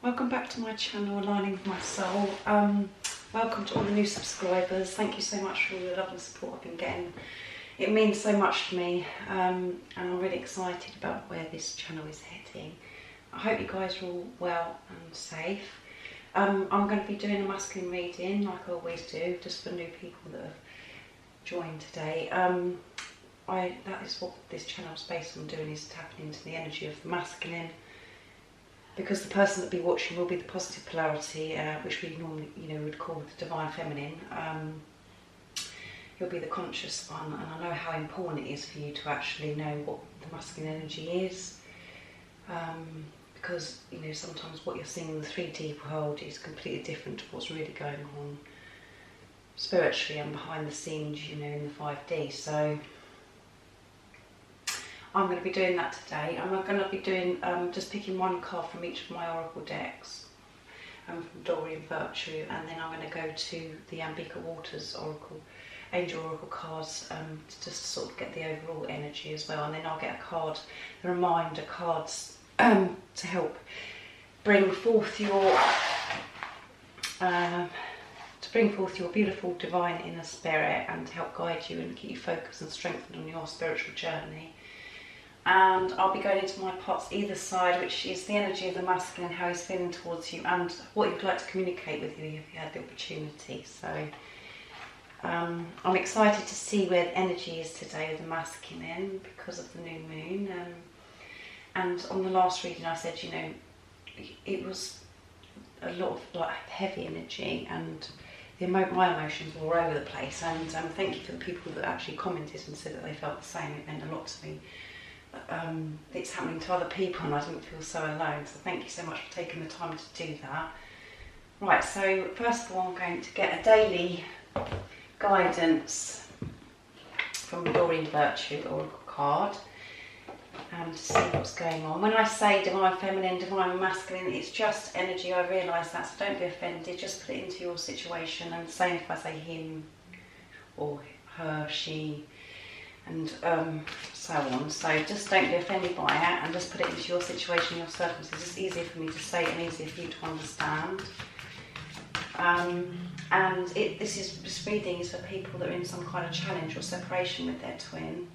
Welcome back to my channel, Aligning with My Soul. Welcome to all the new subscribers. Thank you so much for all the love and support I've been getting. It means so much to me, and I'm really excited about where this channel is heading. I hope you guys are all well and safe. I'm going to be doing a masculine reading like I always do, just for new people that have joined today. That is what this channel is based on doing, is tapping into the energy of the masculine. Because the person that will be watching will be the positive polarity, which we normally, would call the divine feminine. You'll be the conscious one, and I know how important it is for you to actually know what the masculine energy is. Because sometimes what you're seeing in the 3D world is completely different to what's really going on spiritually and behind the scenes, in the 5D. So I'm going to be doing that today. I'm going to be doing just picking one card from each of my oracle decks, from Doreen Virtue, and then I'm going to go to the Ambika Waters oracle, angel oracle cards, to just sort of get the overall energy as well. And then I'll get a card, the reminder cards, to help bring forth your beautiful divine inner spirit, and to help guide you and keep you focused and strengthened on your spiritual journey. And I'll be going into my pots either side, which is the energy of the masculine, how he's feeling towards you, and what he'd like to communicate with you if you had the opportunity. So I'm excited to see where the energy is today with the masculine because of the new moon. And on the last reading I said, it was a lot of heavy energy, and my emotions were all over the place. And thank you for the people that actually commented and said that they felt the same. It meant a lot to me. It's happening to other people and I didn't feel so alone, so thank you so much for taking the time to do that. Right, so first of all I'm going to get a daily guidance from Doreen Virtue oracle card, to see what's going on. When I say divine feminine, divine masculine, it's just energy. I realise that, so don't be offended, just put it into your situation. And the same if I say him or her, she, and so on. So just don't be offended by it, and just put it into your situation, your circumstances. It's easier for me to say it and easier for you to understand. And this reading is for people that are in some kind of challenge or separation with their twin.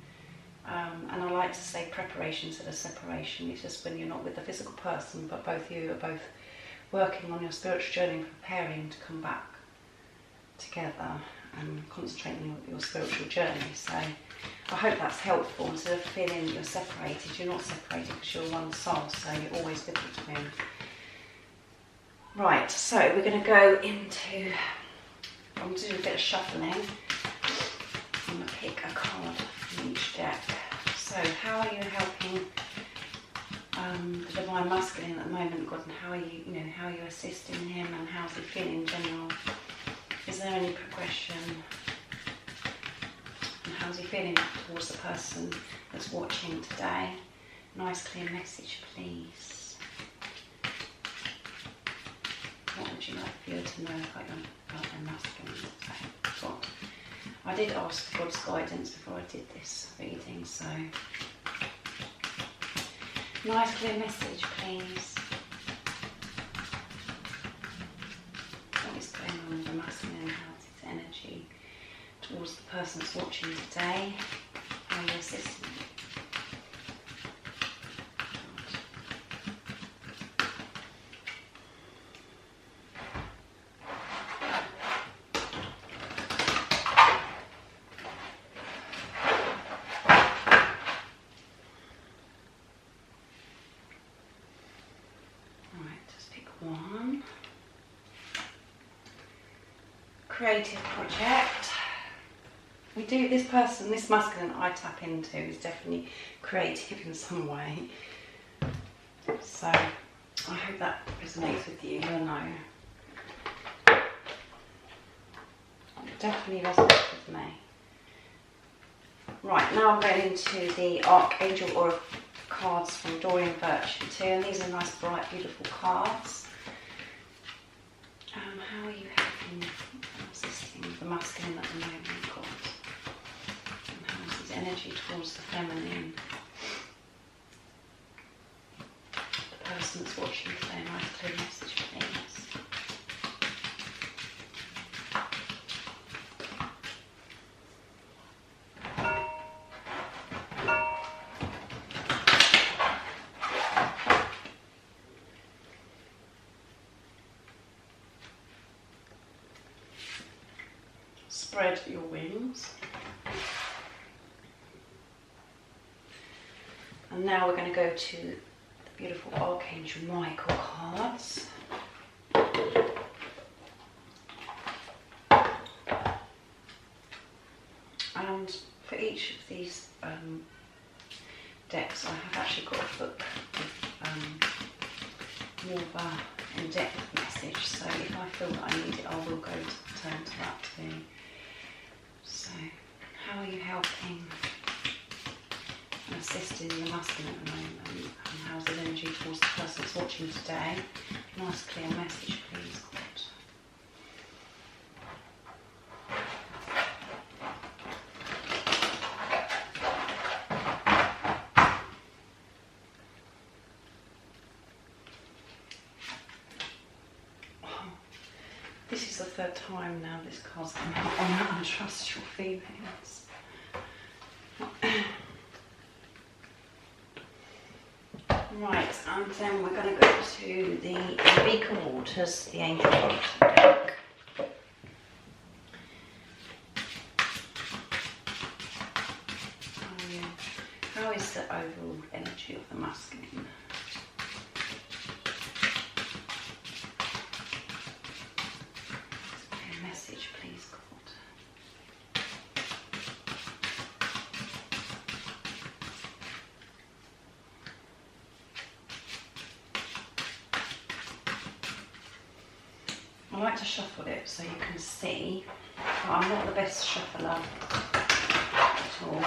And I like to say preparation instead of separation. It's just when you're not with the physical person, but both of you are both working on your spiritual journey and preparing to come back together and concentrating on your spiritual journey. So I hope that's helpful. Instead of feeling that you're separated, you're not separated because you're one soul, so you're always with your twin. Right, so we're going to go into, I'm going to do a bit of shuffling. I'm going to pick a card from each deck. So how are you helping the divine masculine at the moment, God, and how are you, how are you assisting him, and how's he feeling in general? Is there any progression? And how's he feeling towards the person that's watching today? Nice clear message, please. What would you like for you to know about your masculine? God. I did ask for God's guidance before I did this reading, so nice clear message, please. What is going on with the masculine? How's its energy towards the person that's watching today? How are you assisting? One. Creative project. We do, this person, this masculine I tap into is definitely creative in some way. So I hope that resonates with you. You'll know. It definitely resonates with me. Right, now I'm going into the Archangel Oracle cards from Doreen Virtue too, and these are nice, bright, beautiful cards. How are you helping assisting the masculine at the moment, God? And how's his energy towards the feminine? The person that's watching today, nice clear message, spread your wings. And now we're going to go to the beautiful Archangel Michael cards. And for each of these decks, I have actually got a book with more of an in-depth message. So if I feel that I need it, I will go to turn to that too. So, how are you helping and assisting the masculine at the moment? And how's the energy towards the person that's watching today? Nice clear message, please, God. This is the third time now this card's come out on that, and trust your feelings. Right, and then we're going to go to the Beacon Waters, the Angel Oracle deck. How is the overall energy of the masculine? Message, please, God. I like to shuffle it so you can see, but I'm not the best shuffler at all.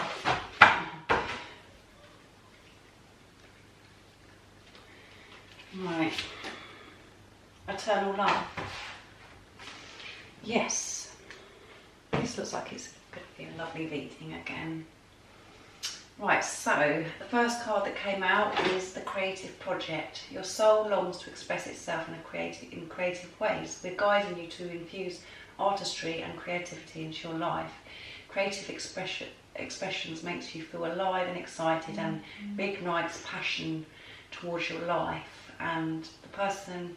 Right. Eternal love. Yes. This looks like it's going to be a lovely reading again. Right, so the first card that came out is the creative project. Your soul longs to express itself in creative ways. We're guiding you to infuse artistry and creativity into your life. Creative expressions makes you feel alive and excited and reignites passion towards your life. And the person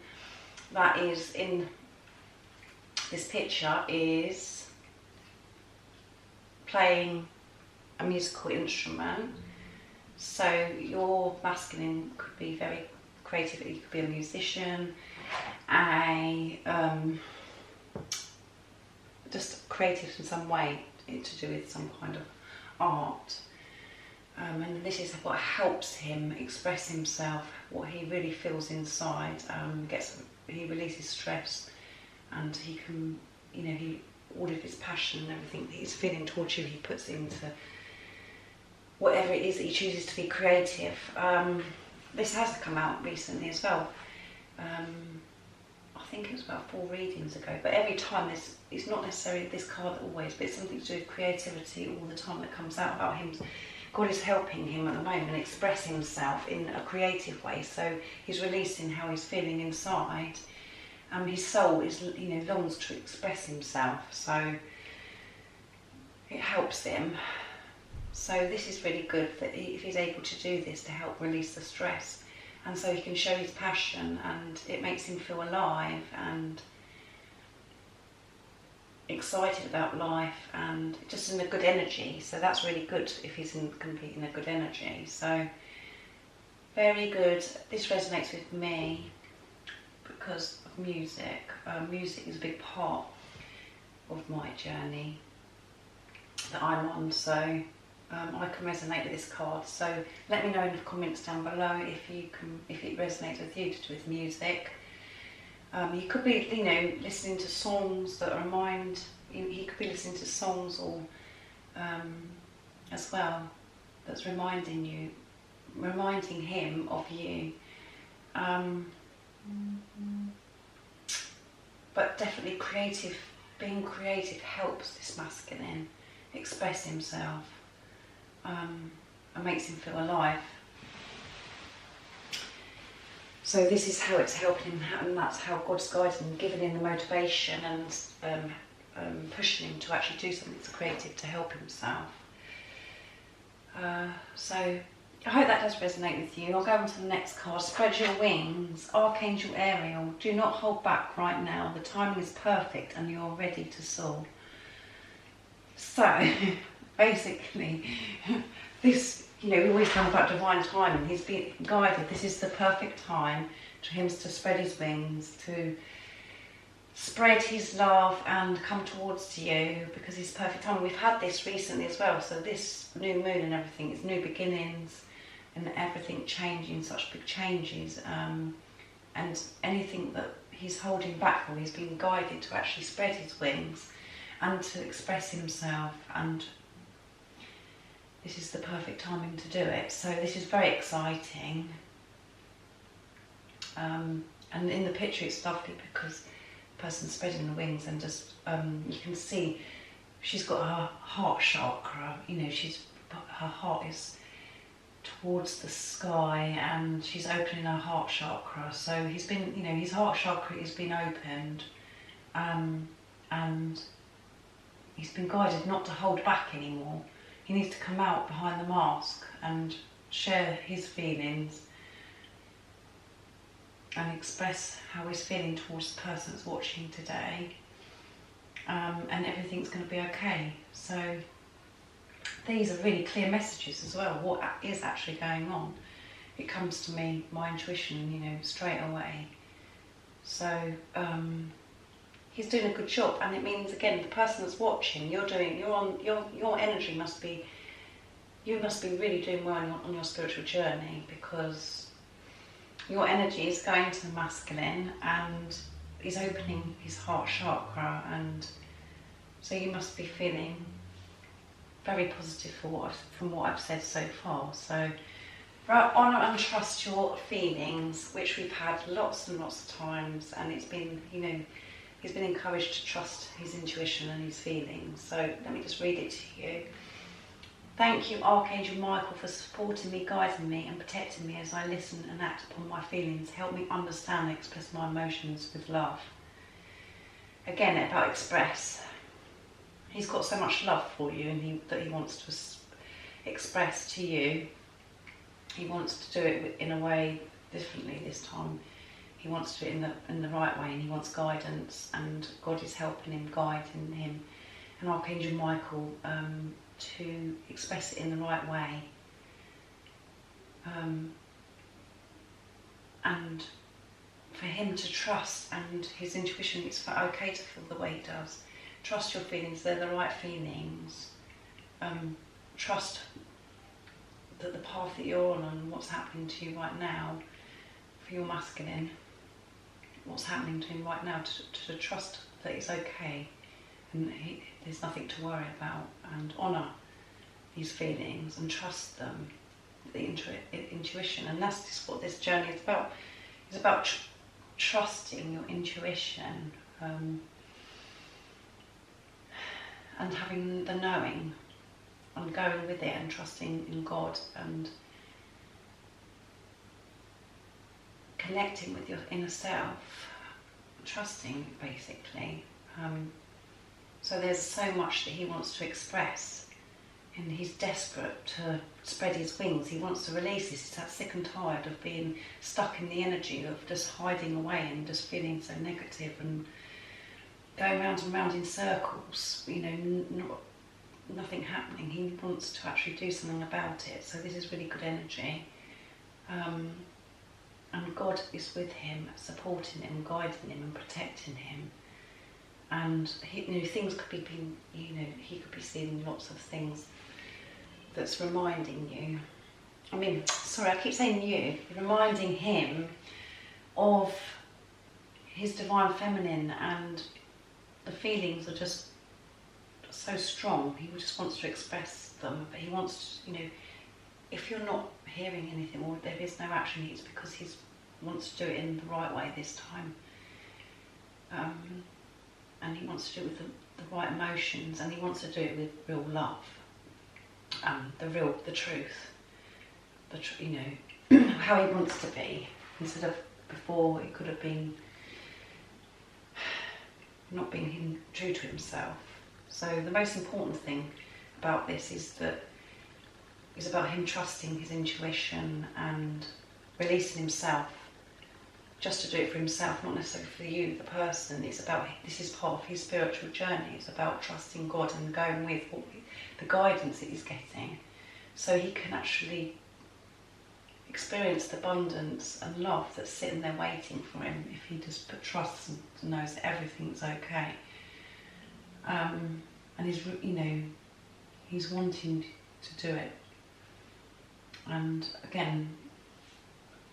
that is in this picture is playing a musical instrument. So your masculine could be very creative. You could be a musician, just creative in some way to do with some kind of art. And this is what helps him express himself, what he really feels inside. He releases stress, and he can, all of his passion and everything that he's feeling towards you, he puts into whatever it is that he chooses to be creative. This has come out recently as well. I think it was about 4 readings ago, but every time it's not necessarily this card always, but it's something to do with creativity all the time that comes out about him. God is helping him at the moment express himself in a creative way, so he's releasing how he's feeling inside. His soul is, longs to express himself, so it helps him. So this is really good that if he's able to do this to help release the stress, and so he can show his passion, and it makes him feel alive and excited about life and just in a good energy. So that's really good if he's going to be in a good energy. So very good. This resonates with me because of music. Music is a big part of my journey that I'm on, so I can resonate with this card. So let me know in the comments down below if it resonates with you to do with music. You could be, listening to songs that remind you. He could be listening to songs or as well that's reminding him of you. But definitely being creative helps this masculine express himself and makes him feel alive. So this is how it's helping him, and that's how God's guiding him, giving him the motivation and pushing him to actually do something that's creative to help himself. So I hope that does resonate with you. I'll go on to the next card. Spread your wings. Archangel Ariel. Do not hold back right now. The timing is perfect and you're ready to soar. So basically, this, you know, we always talk about divine timing. He's been guided. This is the perfect time for him to spread his wings, to spread his love and come towards you, because it's perfect time. We've had this recently as well. So this new moon and everything is new beginnings and everything changing, such big changes. And anything that he's holding back for, he's been guided to actually spread his wings and to express himself, and this is the perfect timing to do it. So this is very exciting, and in the picture it's lovely because the person's spreading the wings, and just you can see she's got her heart chakra, you know, her heart is towards the sky and she's opening her heart chakra. So he's been, you know, his heart chakra has been opened, and he's been guided not to hold back anymore. He needs to come out behind the mask and share his feelings and express how he's feeling towards the person that's watching today, and everything's going to be okay. So these are really clear messages as well, what is actually going on. It comes to me, my intuition, you know, straight away. So he's doing a good job, and it means, again, the person that's watching, your energy must be, you must be really doing well on your spiritual journey, because your energy is going to the masculine and is opening his heart chakra, and so you must be feeling very positive from what I've said so far. So honour and trust your feelings, which we've had lots and lots of times, and it's been, you know, he's been encouraged to trust his intuition and his feelings. So let me just read it to you. Thank you, Archangel Michael, for supporting me, guiding me and protecting me as I listen and act upon my feelings. Help me understand and express my emotions with love. Again, about express. He's got so much love for you, and that he wants to express to you. He wants to do it in a way differently this time. He wants to do it in the right way, and he wants guidance, and God is helping him, guiding him, and Archangel Michael to express it in the right way, and for him to trust, and his intuition, it's okay to feel the way he does. Trust your feelings, they're the right feelings. Trust that the path that you're on and what's happening to you right now, for your masculine, what's happening to him right now, to trust that it's okay, and there's nothing to worry about, and honour these feelings and trust them, the intuition. And that's just what this journey is about. It's about trusting your intuition, and having the knowing and going with it and trusting in God and connecting with your inner self, trusting basically. So there's so much that he wants to express, and he's desperate to spread his wings. He wants to release this. He's that sick and tired of being stuck in the energy of just hiding away and just feeling so negative and going round and round in circles, you know, nothing happening. He wants to actually do something about it. So this is really good energy. And God is with him, supporting him, guiding him and protecting him. And he, you know, things could be, you know, he could be seeing lots of things that's reminding you. I mean, sorry, I keep saying you, reminding him of his divine feminine, and the feelings are just so strong. He just wants to express them, but he wants to, you know, if you're not hearing anything or there is no action, it's because he wants to do it in the right way this time. And he wants to do it with the right emotions, and he wants to do it with real love, the truth, you know, how he wants to be, instead of before it could have been not being true to himself. So the most important thing about this is about him trusting his intuition and releasing himself just to do it for himself, not necessarily for you, the person. It's about, this is part of his spiritual journey. It's about trusting God and going with the guidance that he's getting, so he can actually experience the abundance and love that's sitting there waiting for him if he just trusts and knows that everything's okay. And he's, you know, he's wanting to do it. And again,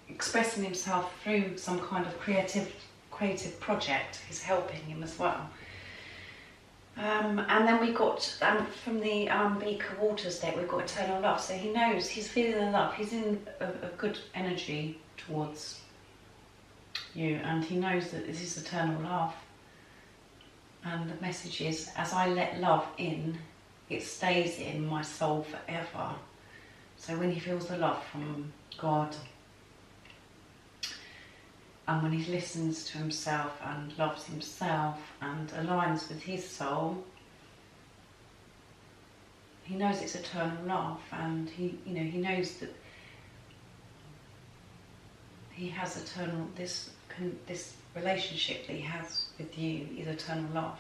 expressing himself through some kind of creative project is helping him as well. And then we got, from the Beaker Waters deck, we've got Eternal Love. So he knows, he's feeling the love, he's in a good energy towards you, and he knows that this is eternal love. And the message is, as I let love in, it stays in my soul forever. So when he feels the love from God, and when he listens to himself and loves himself and aligns with his soul, he knows it's eternal love, and he knows that he has eternal, this relationship that he has with you is eternal love.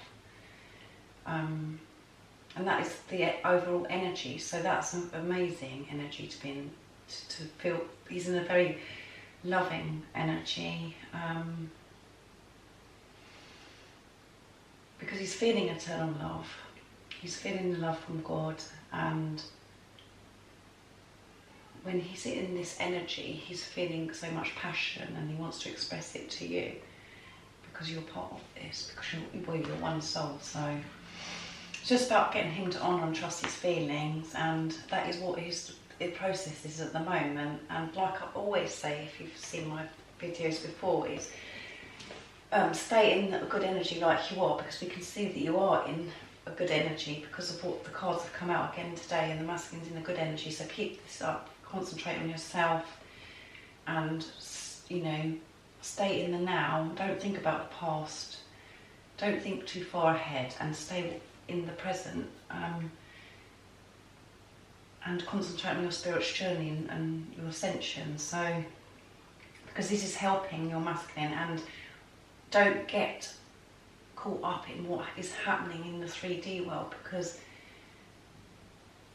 And that is the overall energy. So that's an amazing energy to be in, to feel. He's in a very loving energy, because he's feeling eternal love. He's feeling the love from God, and when he's in this energy, he's feeling so much passion, and he wants to express it to you because you're part of this, because you're one soul. So it's just about getting him to honour and trust his feelings, and that is what his process is at the moment. And like I always say, if you've seen my videos before, is stay in a good energy like you are, because we can see that you are in a good energy because of what the cards have come out again today, and the masculine's in a good energy. So keep this up, concentrate on yourself, and stay in the now. Don't think about the past, don't think too far ahead, and stay in the present, and concentrate on your spiritual journey and your ascension. So, because this is helping your masculine, and don't get caught up in what is happening in the 3D world, because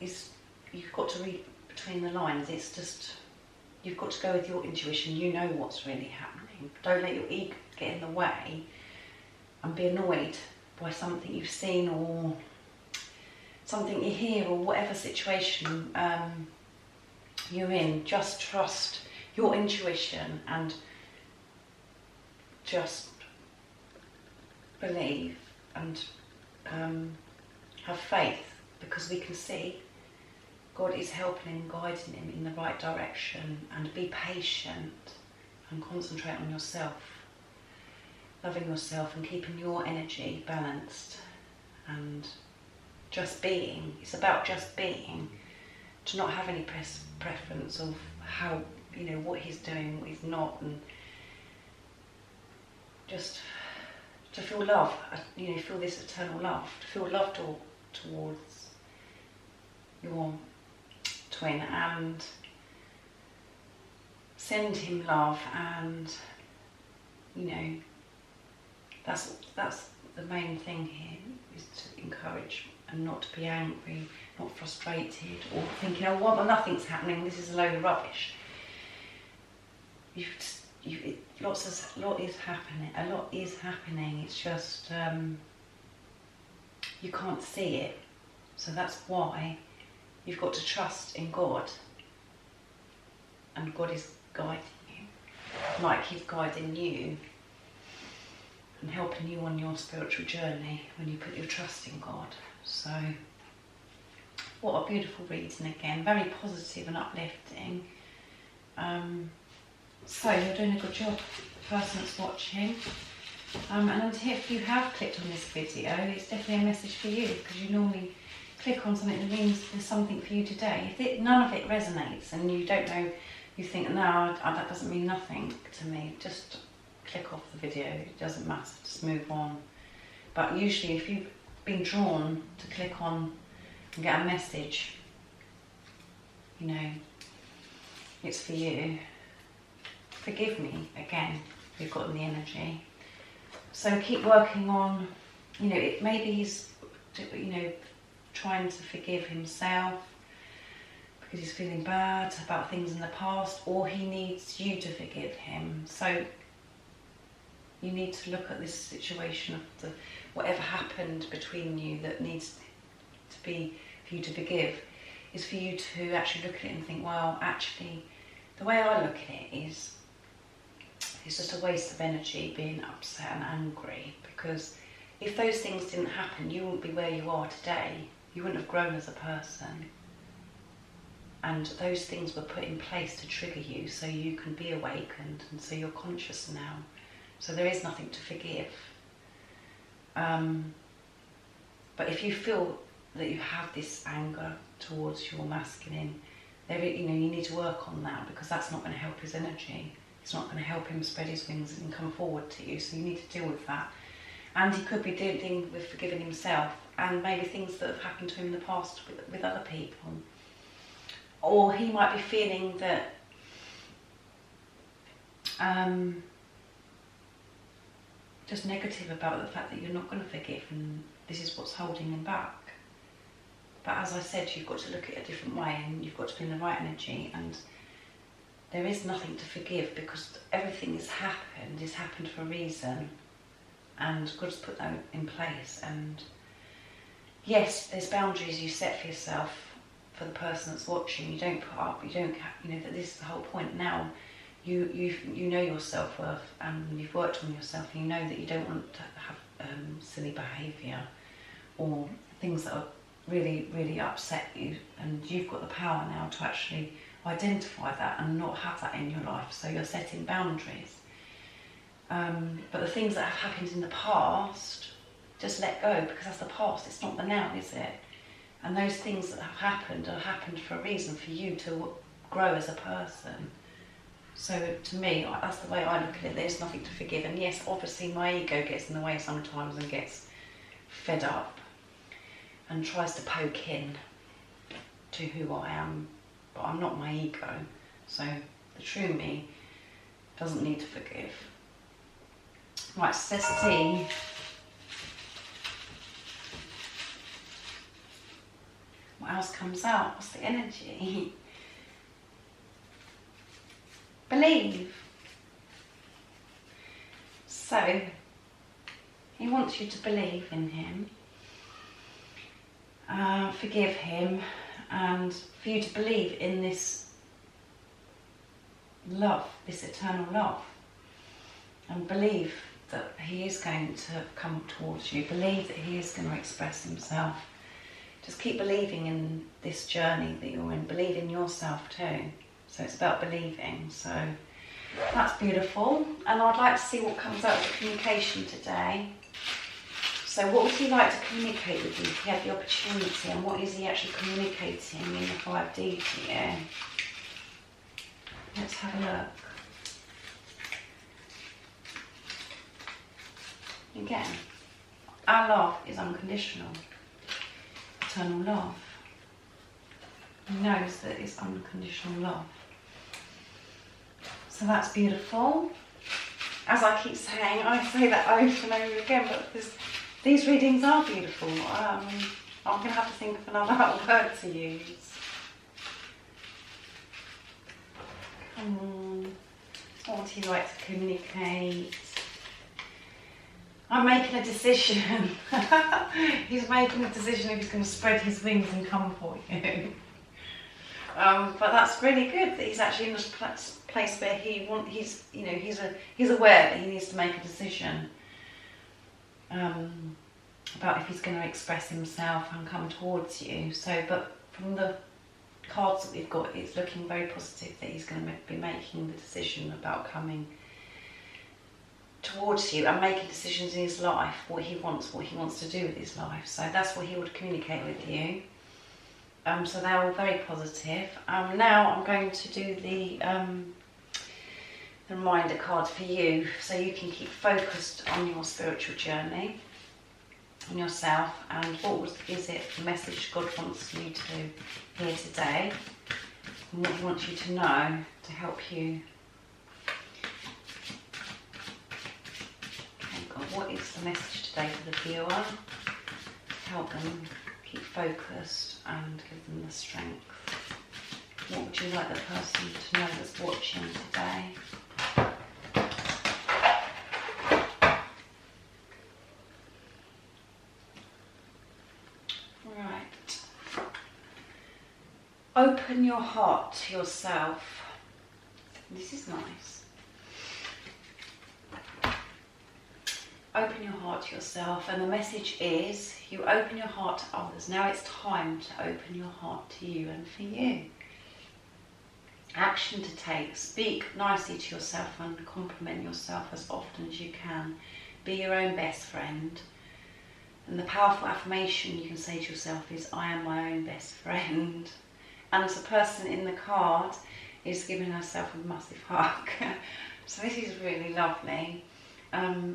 you've got to read between the lines. It's just, you've got to go with your intuition. You know what's really happening. Don't let your ego get in the way and be annoyed by something you've seen or something you hear, or whatever situation you're in. Just trust your intuition and just believe and have faith, because we can see God is helping and guiding him in the right direction. And be patient and concentrate on yourself, loving yourself and keeping your energy balanced, and just being. It's about just being, to not have any preference of how, what he's doing, what he's not, and just to feel love, feel this eternal love, to feel love towards your twin, and send him love. And that's the main thing here, is to encourage and not to be angry, not frustrated, or thinking, oh, well, nothing's happening, this is a load of rubbish. A lot is happening. It's just you can't see it. So that's why you've got to trust in God, and God is guiding you, like he's guiding you and helping you on your spiritual journey when you put your trust in God. So what a beautiful reading again, very positive and uplifting. So you're doing a good job, the person that's watching. And if you have clicked on this video, it's definitely a message for you, because you normally click on something that means there's something for you today. If none of it resonates and you don't know, you think, no, that doesn't mean nothing to me, just click off the video. It doesn't matter, just move on. But usually if you've been drawn to click on and get a message, it's for you. Forgive me again we've got in the energy. So keep working on, you know, maybe he's, you know, trying to forgive himself because he's feeling bad about things in the past, or he needs you to forgive him. So you need to look at this situation of whatever happened between you that needs to be for you to forgive, is for you to actually look at it and think, well, actually, the way I look at it is, it's just a waste of energy being upset and angry, because if those things didn't happen, you wouldn't be where you are today. You wouldn't have grown as a person. And those things were put in place to trigger you so you can be awakened, and so you're conscious now. So there is nothing to forgive. But if you feel that you have this anger towards your masculine, you need to work on that, because that's not going to help his energy. It's not going to help him spread his wings and come forward to you. So you need to deal with that. And he could be dealing with forgiving himself, and maybe things that have happened to him in the past with other people. Or he might be feeling that just negative about the fact that you're not going to forgive, and this is what's holding him back. But as I said, you've got to look at it a different way, and you've got to be in the right energy, and there is nothing to forgive, because everything has happened for a reason, and God's put that in place. And yes, there's boundaries you set for yourself, for the person that's watching. You don't put up, that this is the whole point. Now you know your self-worth, and you've worked on yourself, and you know that you don't want to have silly behaviour or things that are really, really upset you, and you've got the power now to actually identify that and not have that in your life. So you're setting boundaries. But the things that have happened in the past, just let go, because that's the past. It's not the now, is it? And those things that have happened for a reason, for you to grow as a person. So to me, that's the way I look at it. There's nothing to forgive. And yes, obviously my ego gets in the way sometimes and gets fed up and tries to poke in to who I am. But I'm not my ego. So the true me doesn't need to forgive. Right, so let's see. What else comes out? What's the energy? Believe. So, he wants you to believe in him, forgive him, and for you to believe in this love, this eternal love, and believe that he is going to come towards you, believe that he is going to express himself. Just keep believing in this journey that you're in, believe in yourself too. So it's about believing. So that's beautiful. And I'd like to see what comes out of the communication today. So what would he like to communicate with you if he had the opportunity, and what is he actually communicating in the 5D to you? Let's have a look. Again, our love is unconditional. Eternal love. He knows that it's unconditional love. So that's beautiful. As I keep saying, I say that over and over again, but these readings are beautiful. I'm going to have to think of another word to use. Come on. What would he like to communicate? I'm making a decision. He's making a decision if he's going to spread his wings and come for you. But that's really good that he's actually in this place where he's aware that he needs to make a decision about if he's going to express himself and come towards you. So, but from the cards that we've got, it's looking very positive that he's going to be making the decision about coming towards you and making decisions in his life, what he wants to do with his life. So that's what he would communicate with you. So they're all very positive. Now I'm going to do the reminder card for you, so you can keep focused on your spiritual journey, on yourself, and is it the message God wants you to hear today, and what he wants you to know to help you what is the message today for the viewer to help them keep focused and give them the strength. What would you like the person to know that's watching today? Right. Open your heart to yourself. This is nice. Open your heart to yourself, and the message is you open your heart to others. Now it's time to open your heart to you and for you. Action to take. Speak nicely to yourself and compliment yourself as often as you can. Be your own best friend. And the powerful affirmation you can say to yourself is, I am my own best friend. And the person in the card is giving herself a massive hug. So this is really lovely.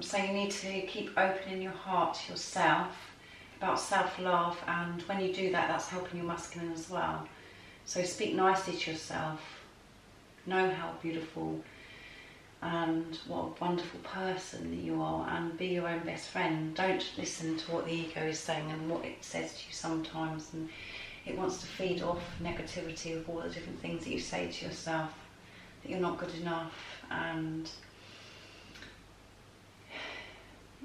So you need to keep opening your heart to yourself about self-love, and when you do that, that's helping your masculine as well. So speak nicely to yourself. Know how beautiful and what a wonderful person that you are, and be your own best friend. Don't listen to what the ego is saying and what it says to you sometimes, and it wants to feed off negativity of all the different things that you say to yourself, that you're not good enough and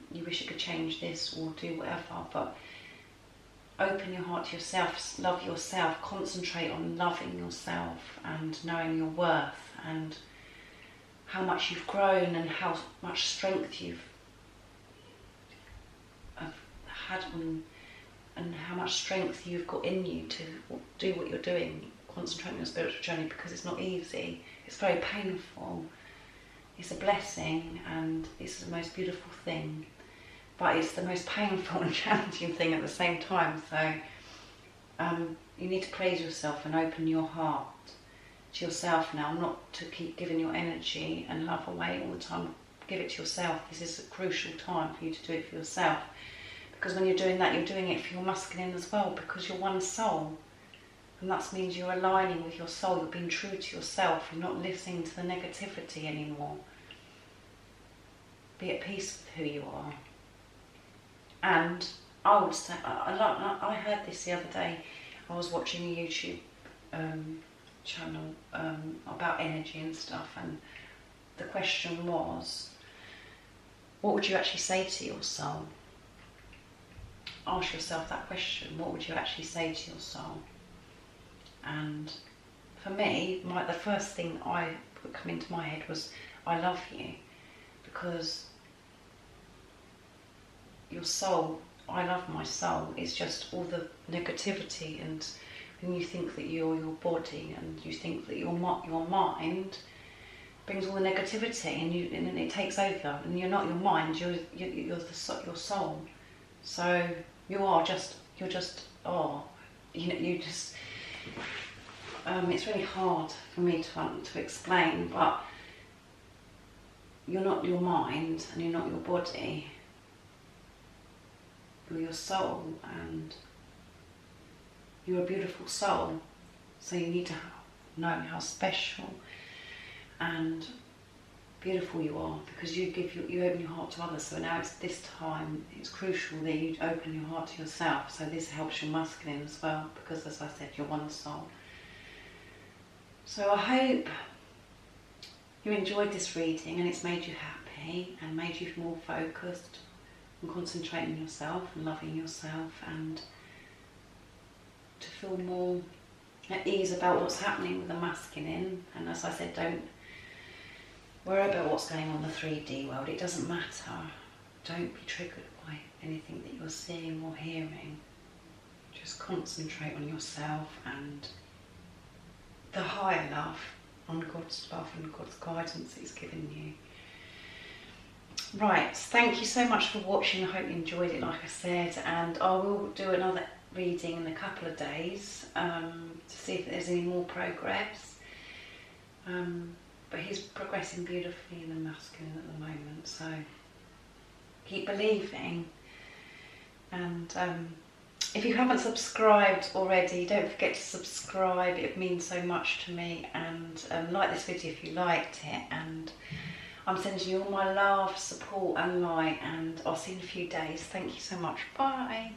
you wish you could change this or do whatever. But open your heart to yourself, love yourself, concentrate on loving yourself and knowing your worth and how much you've grown and how much strength you've had and how much strength you've got in you to do what you're doing. Concentrate on your spiritual journey, because it's not easy, it's very painful, it's a blessing and it's the most beautiful thing, but it's the most painful and challenging thing at the same time. So you need to praise yourself and open your heart to yourself now, not to keep giving your energy and love away all the time. Give it to yourself. This is a crucial time for you to do it for yourself, because when you're doing that, you're doing it for your masculine as well, because you're one soul, and that means you're aligning with your soul. You're being true to yourself. You're not listening to the negativity anymore. Be at peace with who you are. And I would say, I heard this the other day. I was watching a YouTube channel about energy and stuff, and the question was, what would you actually say to your soul? Ask yourself that question. What would you actually say to your soul? And for me, the first thing that come into my head was, I love you, because your soul, I love my soul, is just all the negativity, and when you think that you're your body and you think that your mind brings all the negativity, and then it takes over, and you're not your mind, you're your soul. So you're just it's really hard for me to explain, but you're not your mind and you're not your body. You're your soul, and you're a beautiful soul. So you need to know how special and beautiful you are, because you open your heart to others. So now it's this time, it's crucial that you open your heart to yourself. So this helps your masculine as well, because as I said, you're one soul. So I hope you enjoyed this reading and it's made you happy and made you more focused and concentrating on yourself and loving yourself, and to feel more at ease about what's happening with the masculine. And as I said, don't worry about what's going on in the 3D world. It doesn't matter. Don't be triggered by anything that you're seeing or hearing. Just concentrate on yourself and the higher love, on God's love and God's guidance He's given you. Right, thank you so much for watching. I hope you enjoyed it, like I said, and I will do another reading in a couple of days to see if there's any more progress. But he's progressing beautifully in the masculine at the moment, so keep believing. And if you haven't subscribed already, don't forget to subscribe. It means so much to me. And like this video if you liked it, and I'm sending you all my love, support and light, and I'll see you in a few days. Thank you so much. Bye.